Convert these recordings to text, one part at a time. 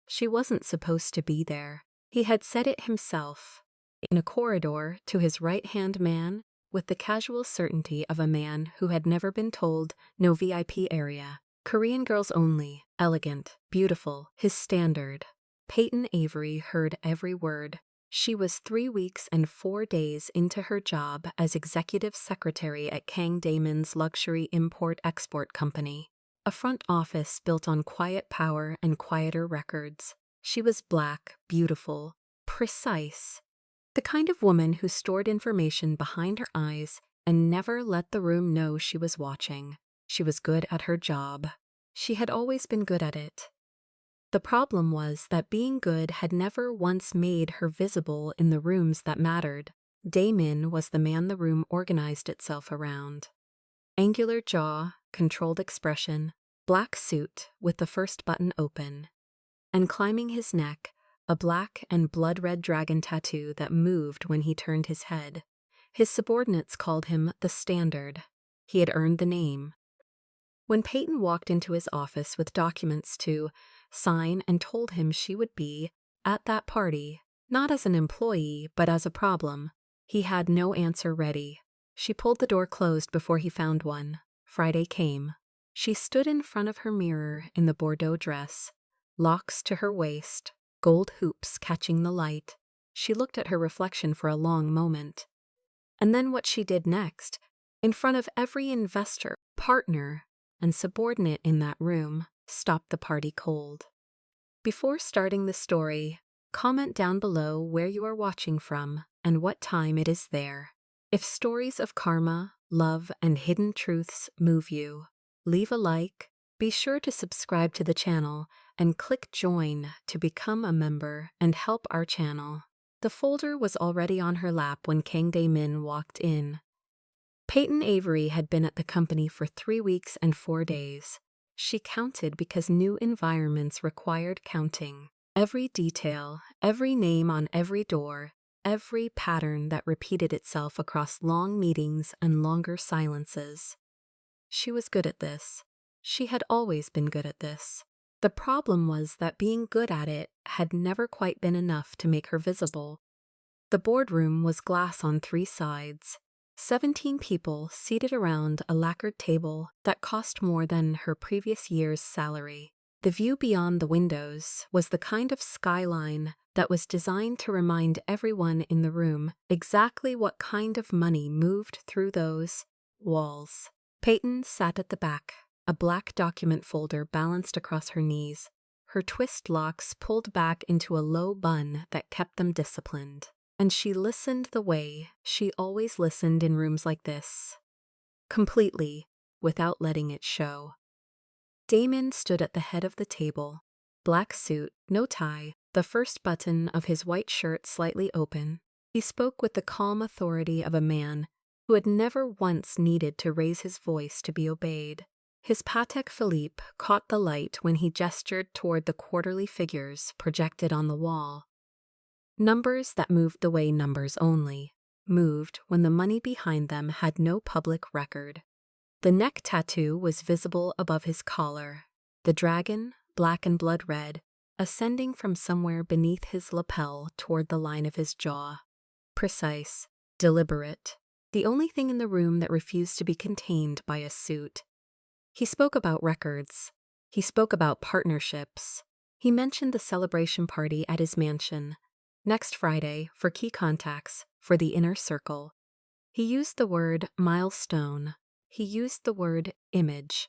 She wasn't supposed to be there. He had said it himself. In a corridor to his right-hand man, with the casual certainty of a man who had never been told no VIP area. Korean girls only, elegant, beautiful, his standard. Peyton Avery heard every word. She was 3 weeks and 4 days into her job as executive secretary at Kang Damon's luxury import-export company. A front office built on quiet power and quieter records. She was black, beautiful, precise. The kind of woman who stored information behind her eyes and never let the room know she was watching. She was good at her job. She had always been good at it. The problem was that being good had never once made her visible in the rooms that mattered. Damon was the man the room organized itself around. Angular jaw, controlled expression, black suit with the first button open. And climbing his neck, a black and blood-red dragon tattoo that moved when he turned his head. His subordinates called him the Standard. He had earned the name. When Peyton walked into his office with documents to sign and told him she would be at that party, not as an employee but as a problem, he had no answer ready. She pulled the door closed before he found one. Friday came. She stood in front of her mirror in the Bordeaux dress, locks to her waist, gold hoops catching the light. She looked at her reflection for a long moment. And then what she did next, in front of every investor, partner, and subordinate in that room, stopped the party cold. Before starting the story, comment down below where you are watching from and what time it is there. If stories of karma, love, and hidden truths move you, leave a like, be sure to subscribe to the channel, and click join to become a member and help our channel. The folder was already on her lap when Kang Dae-min walked in. Peyton Avery had been at the company for 3 weeks and 4 days. She counted because new environments required counting. Every detail, every name on every door, every pattern that repeated itself across long meetings and longer silences. She was good at this. She had always been good at this. The problem was that being good at it had never quite been enough to make her visible. The boardroom was glass on 3 sides. 17 people seated around a lacquered table that cost more than her previous year's salary. The view beyond the windows was the kind of skyline that was designed to remind everyone in the room exactly what kind of money moved through those walls. Peyton sat at the back, a black document folder balanced across her knees, her twist locks pulled back into a low bun that kept them disciplined. And she listened the way she always listened in rooms like this. Completely, without letting it show. Damon stood at the head of the table, black suit, no tie, the first button of his white shirt slightly open. He spoke with the calm authority of a man who had never once needed to raise his voice to be obeyed. His Patek Philippe caught the light when he gestured toward the quarterly figures projected on the wall. Numbers that moved the way numbers only moved when the money behind them had no public record. The neck tattoo was visible above his collar, the dragon, black and blood red, ascending from somewhere beneath his lapel toward the line of his jaw. Precise, deliberate, the only thing in the room that refused to be contained by a suit. He spoke about records. He spoke about partnerships. He mentioned the celebration party at his mansion. Next Friday, for key contacts, for the inner circle. He used the word milestone. He used the word image.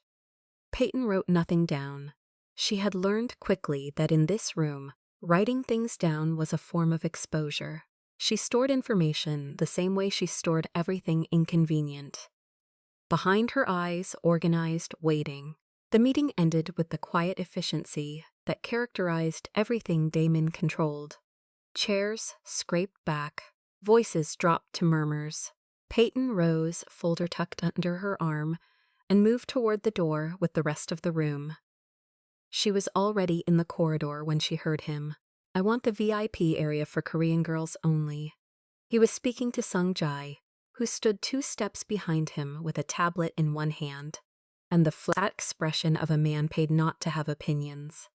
Peyton wrote nothing down. She had learned quickly that in this room, writing things down was a form of exposure. She stored information the same way she stored everything inconvenient. Behind her eyes, organized, waiting. The meeting ended with the quiet efficiency that characterized everything Damon controlled. Chairs scraped back, voices dropped to murmurs. Peyton rose, folder tucked under her arm, and moved toward the door with the rest of the room. She was already in the corridor when she heard him. "I want the VIP area for Korean girls only." He was speaking to Sung Jae, who stood 2 steps behind him with a tablet in one hand, and the flat expression of a man paid not to have opinions.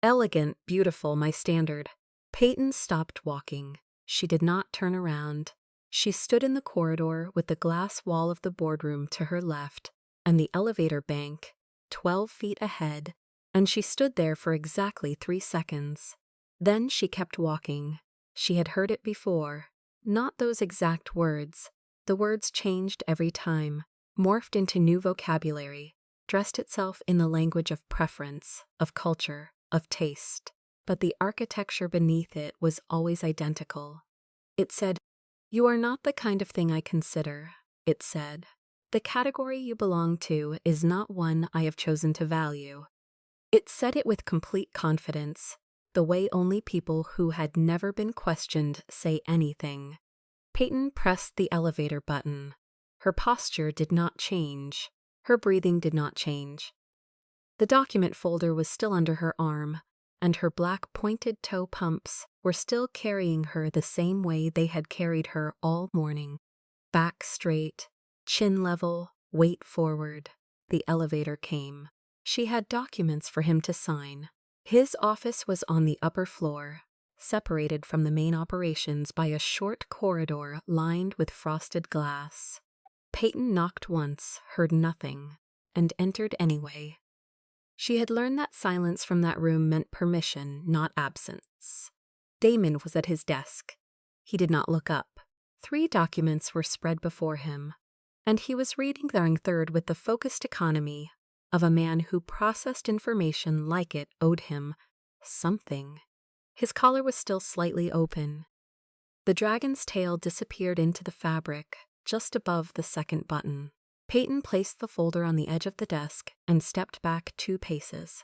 Elegant, beautiful, my standard. Peyton stopped walking. She did not turn around. She stood in the corridor with the glass wall of the boardroom to her left and the elevator bank 12 feet ahead, and she stood there for exactly 3 seconds. Then she kept walking. She had heard it before. Not those exact words. The words changed every time, morphed into new vocabulary, dressed itself in the language of preference, of culture, of taste. But the architecture beneath it was always identical. It said, "You are not the kind of thing I consider," it said. "The category you belong to is not one I have chosen to value." It said it with complete confidence, the way only people who had never been questioned say anything. Peyton pressed the elevator button. Her posture did not change. Her breathing did not change. The document folder was still under her arm, and her black pointed toe pumps were still carrying her the same way they had carried her all morning. Back straight, chin level, weight forward. The elevator came. She had documents for him to sign. His office was on the upper floor, separated from the main operations by a short corridor lined with frosted glass. Peyton knocked once, heard nothing, and entered anyway. She had learned that silence from that room meant permission, not absence. Damon was at his desk. He did not look up. 3 documents were spread before him, and he was reading their third with the focused economy of a man who processed information like it owed him something. His collar was still slightly open. The dragon's tail disappeared into the fabric just above the second button. Peyton placed the folder on the edge of the desk and stepped back 2 paces.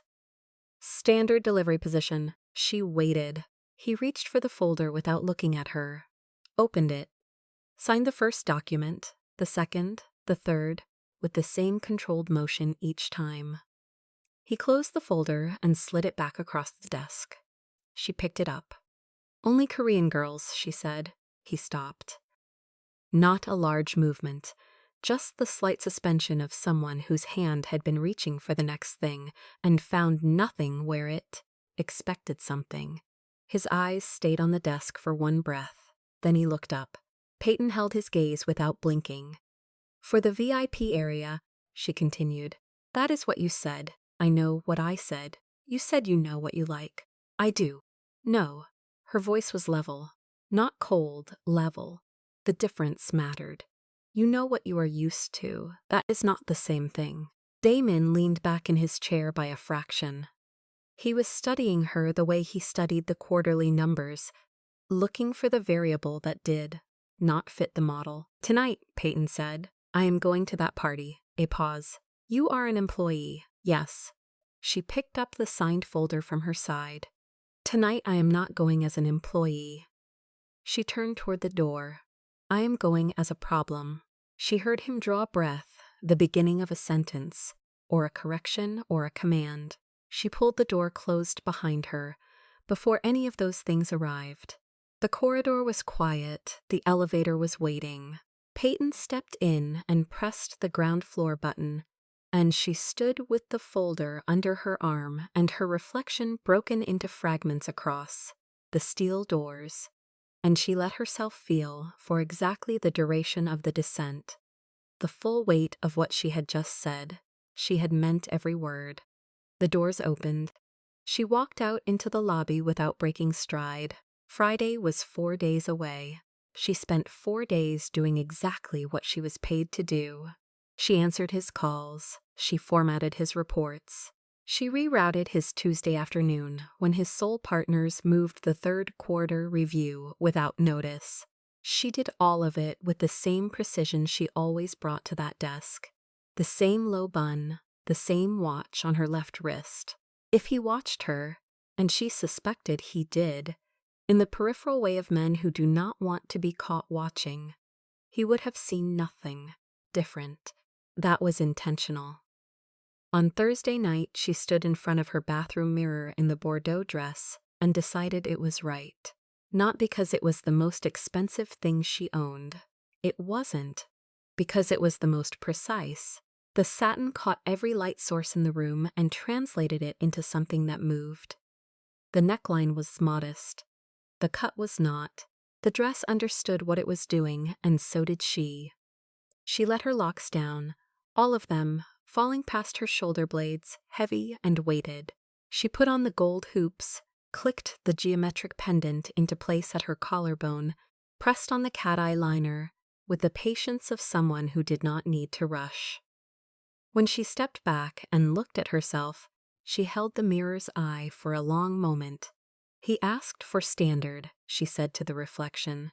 Standard delivery position. She waited. He reached for the folder without looking at her. Opened it. Signed the first document, the second, the third, with the same controlled motion each time. He closed the folder and slid it back across the desk. She picked it up. "Only Korean girls," she said. He stopped. Not a large movement, just the slight suspension of someone whose hand had been reaching for the next thing and found nothing where it expected something. His eyes stayed on the desk for one breath. Then he looked up. Peyton held his gaze without blinking. "For the VIP area," she continued, "that is what you said. I know what I said. You said you know what you like. I do." "No." Her voice was level. Not cold, level. The difference mattered. "You know what you are used to. That is not the same thing." Damon leaned back in his chair by a fraction. He was studying her the way he studied the quarterly numbers, looking for the variable that did not fit the model. "Tonight," Peyton said, "I am going to that party." A pause. "You are an employee." "Yes." She picked up the signed folder from her side. "Tonight I am not going as an employee." She turned toward the door. "I am going as a problem." She heard him draw a breath, the beginning of a sentence, or a correction or a command. She pulled the door closed behind her before any of those things arrived. The corridor was quiet. The elevator was waiting. Peyton stepped in and pressed the ground floor button, and she stood with the folder under her arm and her reflection broken into fragments across the steel doors, and she let herself feel, for exactly the duration of the descent, the full weight of what she had just said. She had meant every word. The doors opened. She walked out into the lobby without breaking stride. Friday was 4 days away. She spent 4 days doing exactly what she was paid to do. She answered his calls. She formatted his reports. She rerouted his Tuesday afternoon when his sole partners moved the 3rd quarter review without notice. She did all of it with the same precision she always brought to that desk. The same low bun, the same watch on her left wrist. If he watched her, and she suspected he did, in the peripheral way of men who do not want to be caught watching, he would have seen nothing different. That was intentional. On Thursday night, she stood in front of her bathroom mirror in the Bordeaux dress and decided it was right. Not because it was the most expensive thing she owned. It wasn't. Because it was the most precise. The satin caught every light source in the room and translated it into something that moved. The neckline was modest. The cut was not. The dress understood what it was doing, and so did she. She let her locks down, all of them falling past her shoulder blades, heavy and weighted. She put on the gold hoops, clicked the geometric pendant into place at her collarbone, pressed on the cat-eye liner with the patience of someone who did not need to rush. When she stepped back and looked at herself, she held the mirror's eye for a long moment. "He asked for standard," she said to the reflection.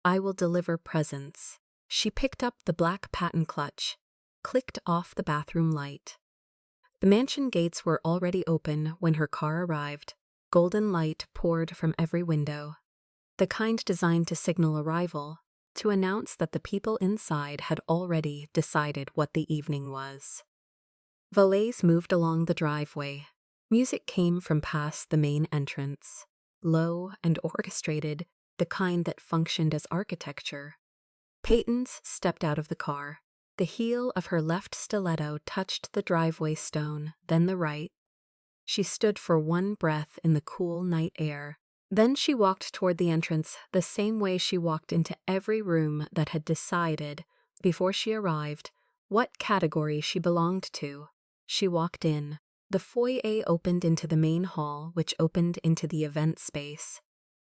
"I will deliver presents." She picked up the black patent clutch, clicked off the bathroom light. The mansion gates were already open when her car arrived. Golden light poured from every window, the kind designed to signal arrival, to announce that the people inside had already decided what the evening was. Valets moved along the driveway. Music came from past the main entrance, low and orchestrated, the kind that functioned as architecture. Peyton's stepped out of the car. The heel of her left stiletto touched the driveway stone, then the right. She stood for one breath in the cool night air. Then she walked toward the entrance the same way she walked into every room that had decided, before she arrived, what category she belonged to. She walked in. The foyer opened into the main hall, which opened into the event space.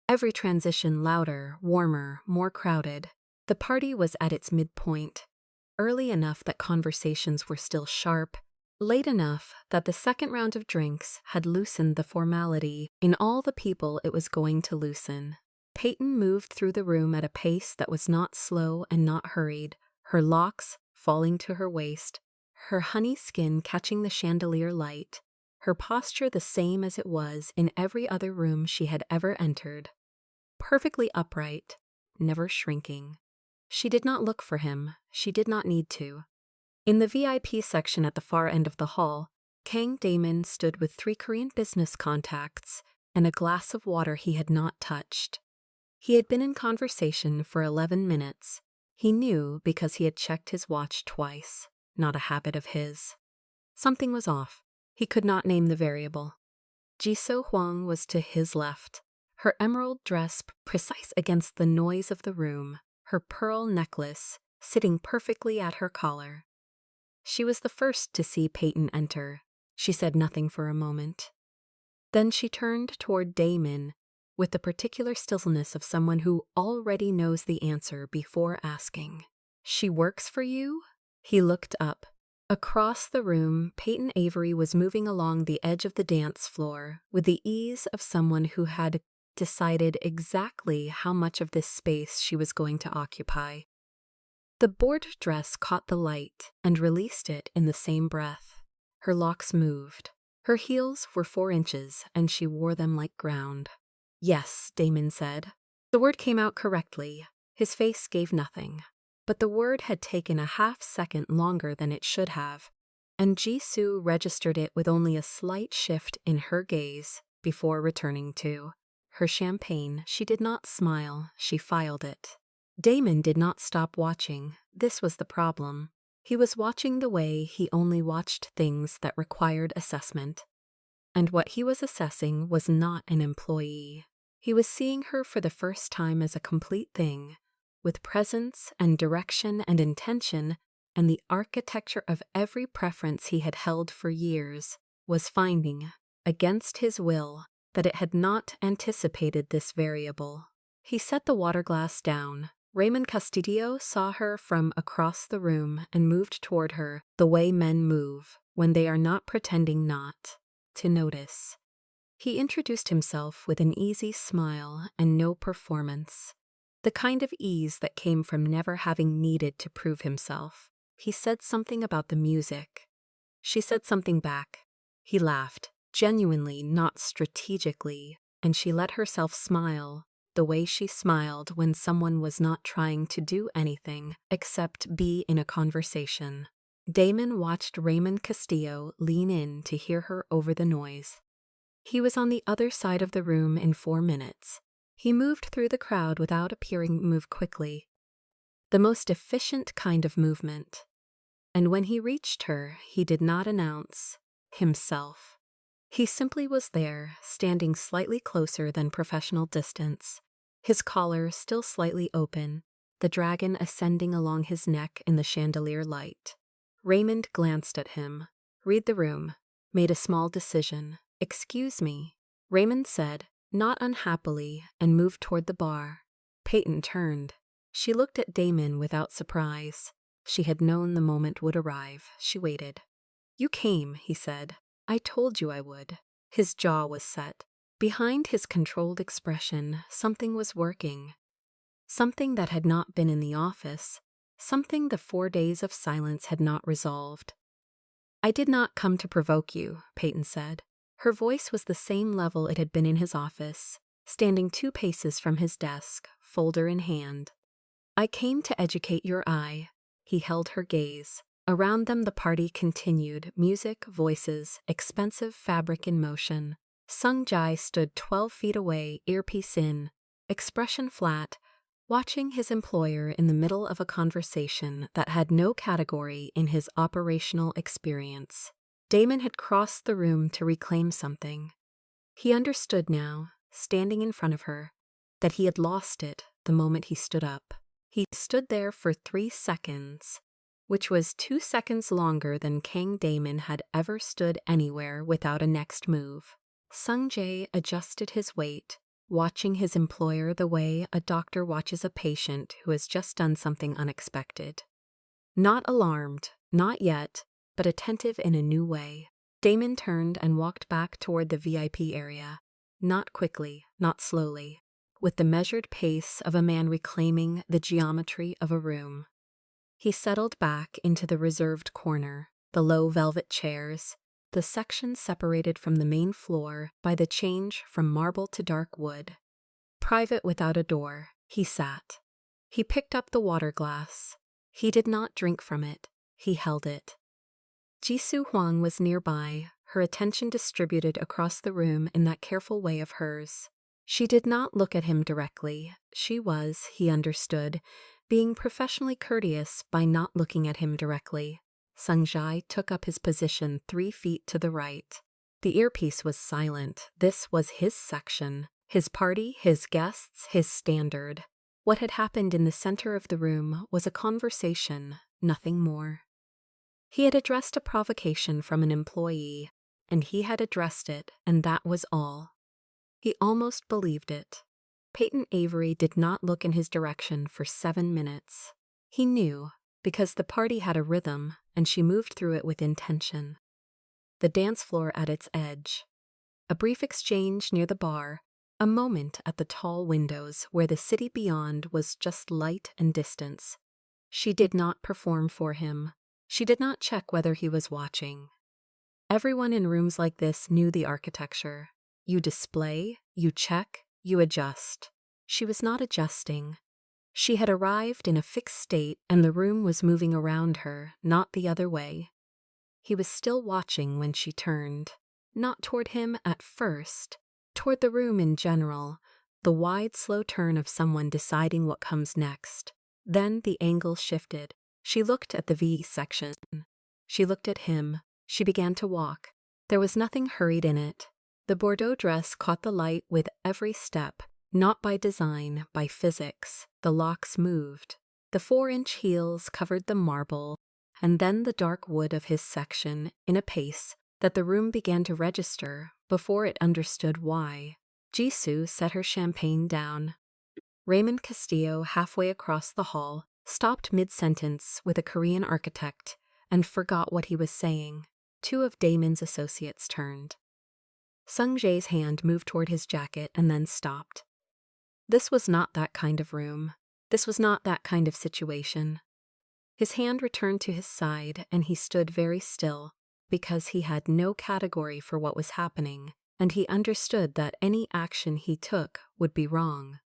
Every transition louder, warmer, more crowded. The party was at its midpoint, early enough that conversations were still sharp, late enough that the second round of drinks had loosened the formality in all the people it was going to loosen. Peyton moved through the room at a pace that was not slow and not hurried, her locks falling to her waist, her honey skin catching the chandelier light, her posture the same as it was in every other room she had ever entered. Perfectly upright, never shrinking. She did not look for him. She did not need to. In the VIP section at the far end of the hall, Kang Damon stood with 3 Korean business contacts and a glass of water he had not touched. He had been in conversation for 11 minutes. He knew because he had checked his watch twice, not a habit of his. Something was off. He could not name the variable. Jisoo Hwang was to his left, her emerald dress precise against the noise of the room, her pearl necklace sitting perfectly at her collar. She was the first to see Peyton enter. She said nothing for a moment. Then she turned toward Damon with the particular stillness of someone who already knows the answer before asking. "She works for you?" He looked up. Across the room, Peyton Avery was moving along the edge of the dance floor with the ease of someone who had decided exactly how much of this space she was going to occupy. The board dress caught the light and released it in the same breath. Her locks moved. Her heels were 4 inches, and she wore them like ground. "Yes," Damon said. The word came out correctly. His face gave nothing. But the word had taken a half-second longer than it should have, and Jisoo registered it with only a slight shift in her gaze before returning to her champagne. She did not smile. She filed it. Damon did not stop watching. This was the problem. He was watching the way he only watched things that required assessment. And what he was assessing was not an employee. He was seeing her for the first time as a complete thing, with presence and direction and intention, and the architecture of every preference he had held for years was finding, against his will, that it had not anticipated this variable. He set the water glass down. Raymond Castillo saw her from across the room and moved toward her the way men move when they are not pretending not to notice. He introduced himself with an easy smile and no performance, the kind of ease that came from never having needed to prove himself. He said something about the music. She said something back. He laughed, genuinely, not strategically, and she let herself smile, the way she smiled when someone was not trying to do anything except be in a conversation. Damon watched Raymond Castillo lean in to hear her over the noise. He was on the other side of the room in 4 minutes. He moved through the crowd without appearing to move quickly. The most efficient kind of movement. And when he reached her, he did not announce himself. He simply was there, standing slightly closer than professional distance, his collar still slightly open, the dragon ascending along his neck in the chandelier light. Raymond glanced at him. Read the room. Made a small decision. "Excuse me," Raymond said, not unhappily, and moved toward the bar. Peyton turned. She looked at Damon without surprise. She had known the moment would arrive. She waited. "You came," he said. "I told you I would." His jaw was set. Behind his controlled expression, something was working. Something that had not been in the office. Something the 4 days of silence had not resolved. "I did not come to provoke you," Peyton said. Her voice was the same level it had been in his office, standing 2 paces from his desk, folder in hand. "I came to educate your eye." He held her gaze. Around them the party continued, music, voices, expensive fabric in motion. Sung Jae stood 12 feet away, earpiece in, expression flat, watching his employer in the middle of a conversation that had no category in his operational experience. Damon had crossed the room to reclaim something. He understood now, standing in front of her, that he had lost it the moment he stood up. He stood there for 3 seconds, which was 2 seconds longer than Kang Damon had ever stood anywhere without a next move. Sung Jae adjusted his weight, watching his employer the way a doctor watches a patient who has just done something unexpected. Not alarmed, not yet, but attentive in a new way. Damon turned and walked back toward the VIP area, not quickly, not slowly, with the measured pace of a man reclaiming the geometry of a room. He settled back into the reserved corner, the low velvet chairs, the section separated from the main floor by the change from marble to dark wood. Private without a door, he sat. He picked up the water glass. He did not drink from it. He held it. Jisoo Hwang was nearby, her attention distributed across the room in that careful way of hers. She did not look at him directly. She was, he understood, being professionally courteous by not looking at him directly. Sung Jae took up his position 3 feet to the right. The earpiece was silent. This was his section, his party, his guests, his standard. What had happened in the center of the room was a conversation, nothing more. He had addressed a provocation from an employee, and he had addressed it, and that was all. He almost believed it. Peyton Avery did not look in his direction for 7 minutes. He knew, because the party had a rhythm, and she moved through it with intention. The dance floor at its edge. A brief exchange near the bar, a moment at the tall windows where the city beyond was just light and distance. She did not perform for him. She did not check whether he was watching. Everyone in rooms like this knew the architecture. You display, you check, you adjust. She was not adjusting. She had arrived in a fixed state and the room was moving around her, not the other way. He was still watching when she turned. Not toward him at first, toward the room in general, the wide, slow turn of someone deciding what comes next. Then the angle shifted. She looked at the V section. She looked at him. She began to walk. There was nothing hurried in it. The Bordeaux dress caught the light with every step, not by design, by physics. The locks moved. The 4-inch heels covered the marble, and then the dark wood of his section in a pace that the room began to register before it understood why. Jisoo set her champagne down. Raymond Castillo, halfway across the hall, stopped mid-sentence with a Korean architect and forgot what he was saying. 2 of Damon's associates turned. Sung Jae's hand moved toward his jacket and then stopped. This was not that kind of room. This was not that kind of situation. His hand returned to his side and he stood very still because he had no category for what was happening, and he understood that any action he took would be wrong.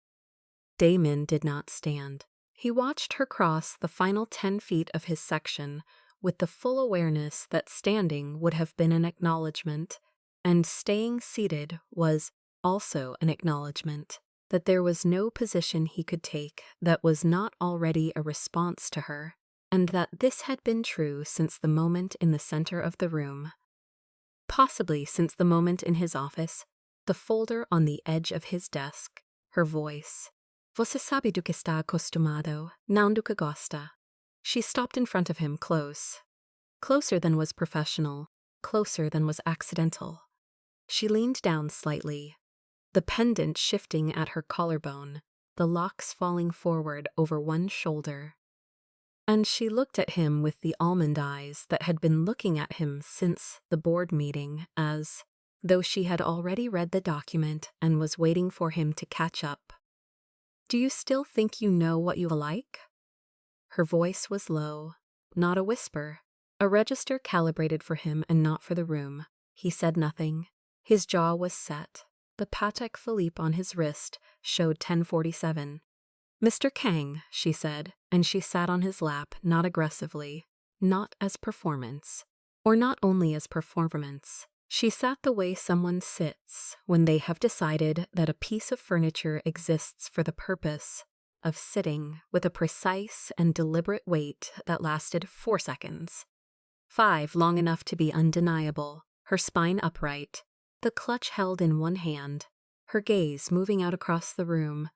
Damon did not stand. He watched her cross the final 10 feet of his section with the full awareness that standing would have been an acknowledgement, and staying seated was also an acknowledgement, that there was no position he could take that was not already a response to her, and that this had been true since the moment in the center of the room. possibly since the moment in his office, the folder on the edge of his desk, her voice. Você sabe do que está acostumado, não do que gosta. She stopped in front of him close. Closer than was professional, closer than was accidental. She leaned down slightly, the pendant shifting at her collarbone, the locks falling forward over one shoulder. And she looked at him with the almond eyes that had been looking at him since the board meeting, as though she had already read the document and was waiting for him to catch up. Do you still think you know what you like? Her voice was low, not a whisper, a register calibrated for him and not for the room. He said nothing. His jaw was set. The Patek Philippe on his wrist showed 10:47. Mr. Kang, she said, and she sat on his lap, not aggressively, not as performance, or not only as performance. She sat the way someone sits when they have decided that a piece of furniture exists for the purpose of sitting with a precise and deliberate wait that lasted 4 seconds. 5 long enough to be undeniable, her spine upright, the clutch held in one hand, her gaze moving out across the room,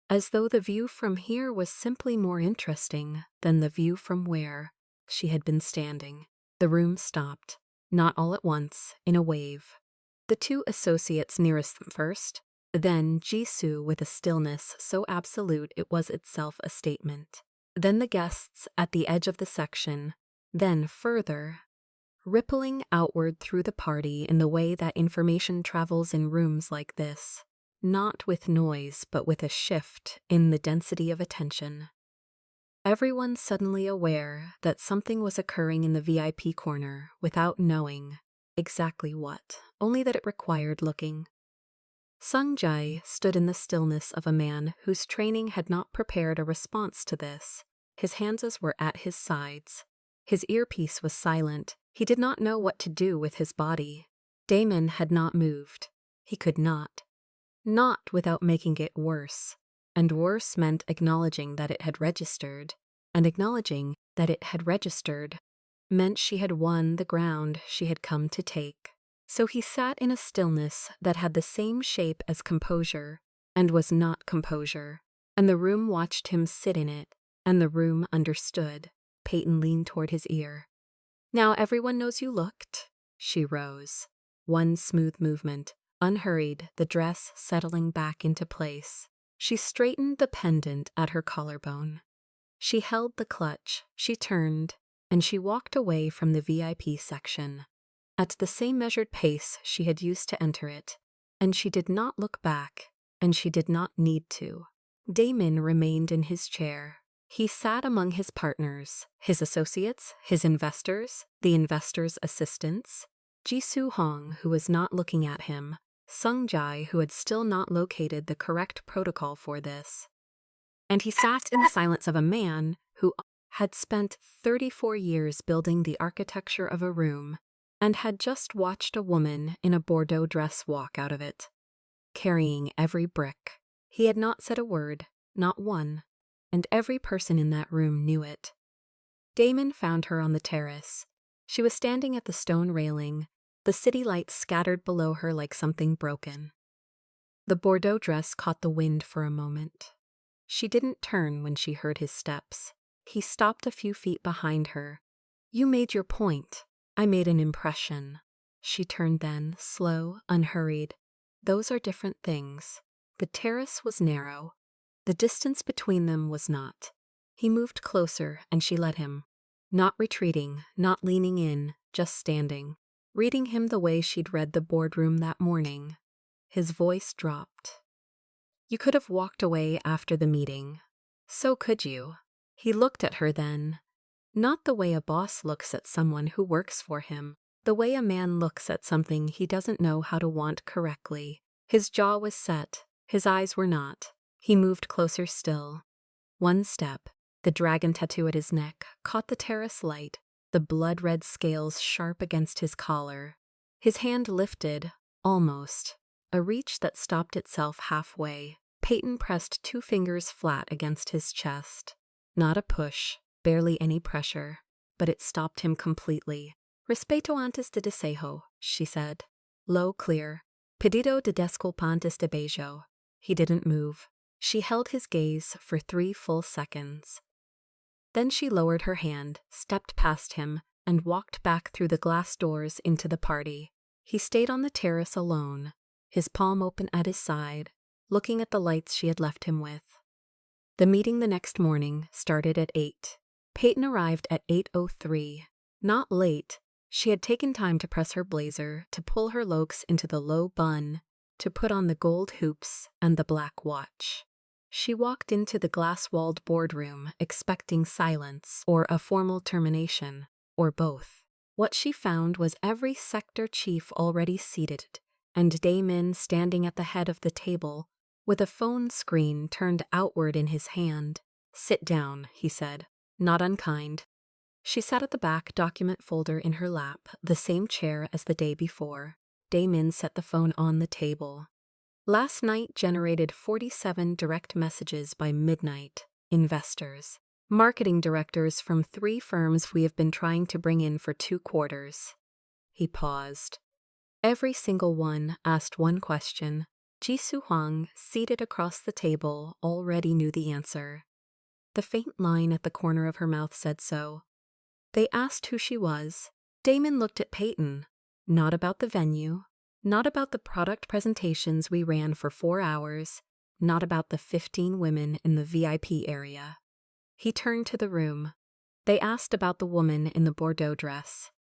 as though the view from here was simply more interesting than the view from where she had been standing. The room stopped, not all at once, in a wave. The 2 associates nearest them first, then Jisoo with a stillness so absolute it was itself a statement. Then the guests at the edge of the section, then further, rippling outward through the party in the way that information travels in rooms like this. Not with noise, but with a shift in the density of attention. Everyone suddenly aware that something was occurring in the VIP corner without knowing exactly what, only that it required looking. Sung Jae stood in the stillness of a man whose training had not prepared a response to this. His hands were at his sides. His earpiece was silent. He did not know what to do with his body. Damon had not moved. He could not. Not without making it worse, and worse meant acknowledging that it had registered, and acknowledging that it had registered meant she had won the ground she had come to take. So he sat in a stillness that had the same shape as composure, and was not composure, and the room watched him sit in it, and the room understood. Peyton leaned toward his ear. Now everyone knows you looked. She rose. One smooth movement. Unhurried, the dress settling back into place. She straightened the pendant at her collarbone. She held the clutch, she turned, and she walked away from the VIP section. At the same measured pace she had used to enter it, and she did not look back, and she did not need to. Damon remained in his chair. He sat among his partners, his associates, his investors, the investors' assistants, Jisoo Hong, who was not looking at him, Sung Jae, who had still not located the correct protocol for this. And he sat in the silence of a man who had spent 34 years building the architecture of a room and had just watched a woman in a Bordeaux dress walk out of it, carrying every brick. He had not said a word, not one, and every person in that room knew it. Damon found her on the terrace. She was standing at the stone railing, the city lights scattered below her like something broken. The Bordeaux dress caught the wind for a moment. She didn't turn when she heard his steps. He stopped a few feet behind her. You made your point. I made an impression. She turned then, slow, unhurried. Those are different things. The terrace was narrow. The distance between them was not. He moved closer and she let him. Not retreating, not leaning in, just standing. Reading him the way she'd read the boardroom that morning. His voice dropped. You could have walked away after the meeting. So could you. He looked at her then. Not the way a boss looks at someone who works for him. The way a man looks at something he doesn't know how to want correctly. His jaw was set. His eyes were not. He moved closer still. One step. The dragon tattoo at his neck caught the terrace light. The blood-red scales sharp against his collar. His hand lifted, almost, a reach that stopped itself halfway. Peyton pressed 2 fingers flat against his chest. Not a push, barely any pressure, but it stopped him completely. Respeto antes de desejo, she said. Low, clear. Pedido de disculpas de bejo. He didn't move. She held his gaze for 3 full seconds. Then she lowered her hand, stepped past him, and walked back through the glass doors into the party. He stayed on the terrace alone, his palm open at his side, looking at the lights she had left him with. The meeting the next morning started at 8. Peyton arrived at 8:03. Not late. She had taken time to press her blazer, to pull her lokes into the low bun, to put on the gold hoops and the black watch. She walked into the glass-walled boardroom expecting silence or a formal termination, or both. What she found was every sector chief already seated, and Damon standing at the head of the table, with a phone screen turned outward in his hand. "Sit down," he said, not unkind. She sat at the back document folder in her lap, the same chair as the day before. Damon set the phone on the table. Last night generated 47 direct messages by midnight. Investors. Marketing directors from 3 firms we have been trying to bring in for 2 quarters. He paused. Every single one asked one question. Jisoo Hwang, seated across the table, already knew the answer. The faint line at the corner of her mouth said so. They asked who she was. Damon looked at Peyton. Not about the venue. Not about the product presentations we ran for 4 hours. Not about the 15 women in the VIP area. He turned to the room. They asked about the woman in the Bordeaux dress.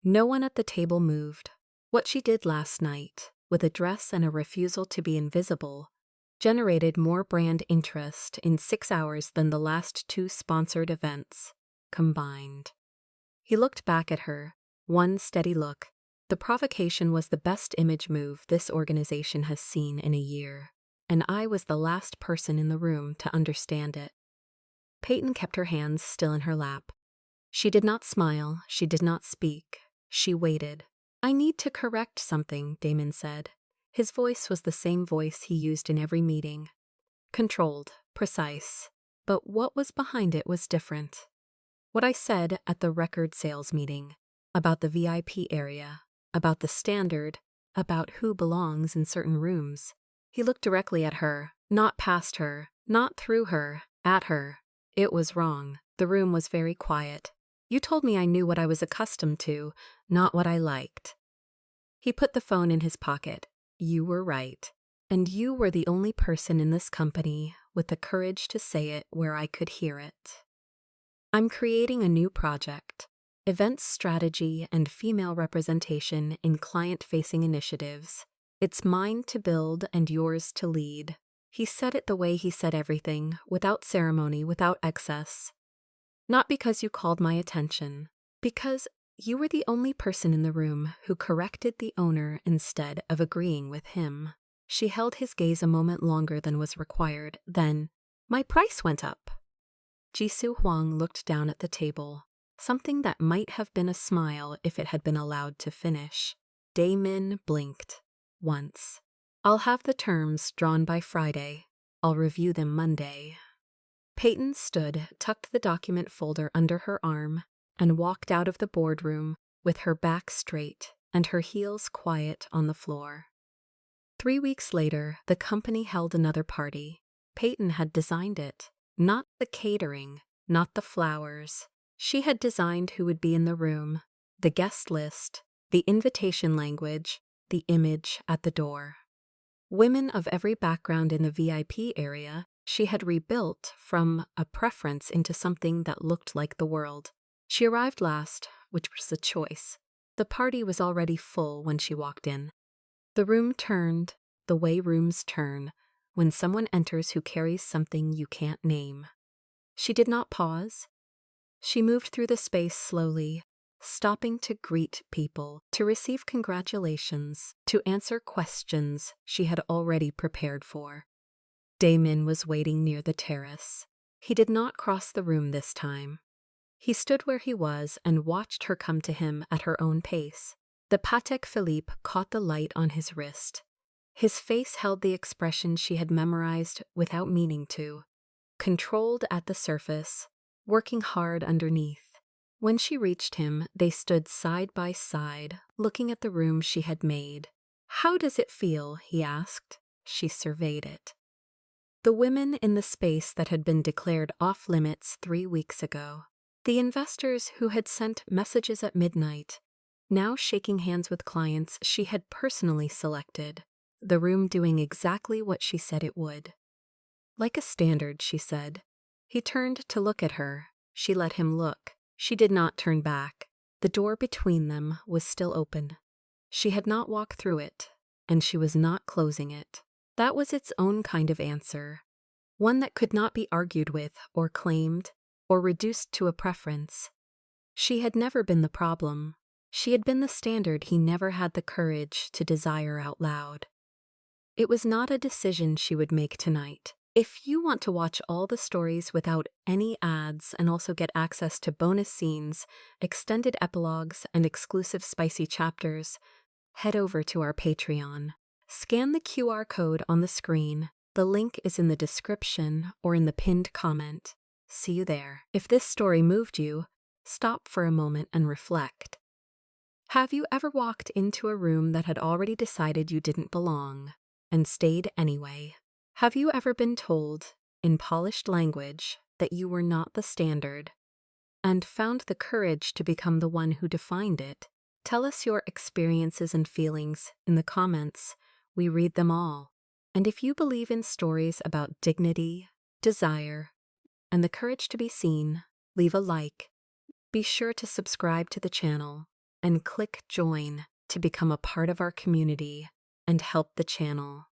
No one at the table moved. What she did last night, with a dress and a refusal to be invisible, generated more brand interest in 6 hours than the last 2 sponsored events combined. He looked back at her, one steady look. The provocation was the best image move this organization has seen in a year, and I was the last person in the room to understand it. Peyton kept her hands still in her lap. She did not smile, she did not speak. She waited. "I need to correct something," Damon said. His voice was the same voice he used in every meeting. Controlled, precise. But what was behind it was different. What I said at the record sales meeting, about the VIP area, about the standard, about who belongs in certain rooms. He looked directly at her, not past her, not through her, at her. It was wrong. The room was very quiet. "You told me I knew what I was accustomed to, not what I liked." He put the phone in his pocket. "You were right. And you were the only person in this company with the courage to say it where I could hear it. I'm creating a new project. Events strategy and female representation in client-facing initiatives. It's mine to build and yours to lead." He said it the way he said everything, without ceremony, without excess. "Not because you called my attention. Because you were the only person in the room who corrected the owner instead of agreeing with him." She held his gaze a moment longer than was required. Then, "My price went up." Jisoo Hwang looked down at the table. Something that might have been a smile if it had been allowed to finish. Damon blinked. Once. "I'll have the terms drawn by Friday. I'll review them Monday." Peyton stood, tucked the document folder under her arm, and walked out of the boardroom with her back straight and her heels quiet on the floor. 3 weeks later, the company held another party. Peyton had designed it. Not the catering, not the flowers. She had designed who would be in the room, the guest list, the invitation language, the image at the door. Women of every background in the VIP area, she had rebuilt from a preference into something that looked like the world. She arrived last, which was a choice. The party was already full when she walked in. The room turned, the way rooms turn, when someone enters who carries something you can't name. She did not pause. She moved through the space slowly, stopping to greet people, to receive congratulations, to answer questions she had already prepared for. Damon was waiting near the terrace. He did not cross the room this time. He stood where he was and watched her come to him at her own pace. The Patek Philippe caught the light on his wrist. His face held the expression she had memorized without meaning to. Controlled at the surface, working hard underneath. When she reached him, they stood side by side, looking at the room she had made. "How does it feel?" he asked. She surveyed it. The women in the space that had been declared off-limits 3 weeks ago. The investors who had sent messages at midnight, now shaking hands with clients she had personally selected. The room doing exactly what she said it would. "Like a standard," she said. He turned to look at her. She let him look. She did not turn back. The door between them was still open. She had not walked through it, and she was not closing it. That was its own kind of answer, one that could not be argued with or claimed or reduced to a preference. She had never been the problem. She had been the standard he never had the courage to desire out loud. It was not a decision she would make tonight. If you want to watch all the stories without any ads and also get access to bonus scenes, extended epilogues, and exclusive spicy chapters, head over to our Patreon. Scan the QR code on the screen. The link is in the description or in the pinned comment. See you there. If this story moved you, stop for a moment and reflect. Have you ever walked into a room that had already decided you didn't belong and stayed anyway? Have you ever been told, in polished language, that you were not the standard, and found the courage to become the one who defined it? Tell us your experiences and feelings in the comments. We read them all. And if you believe in stories about dignity, desire, and the courage to be seen, leave a like. Be sure to subscribe to the channel and click join to become a part of our community and help the channel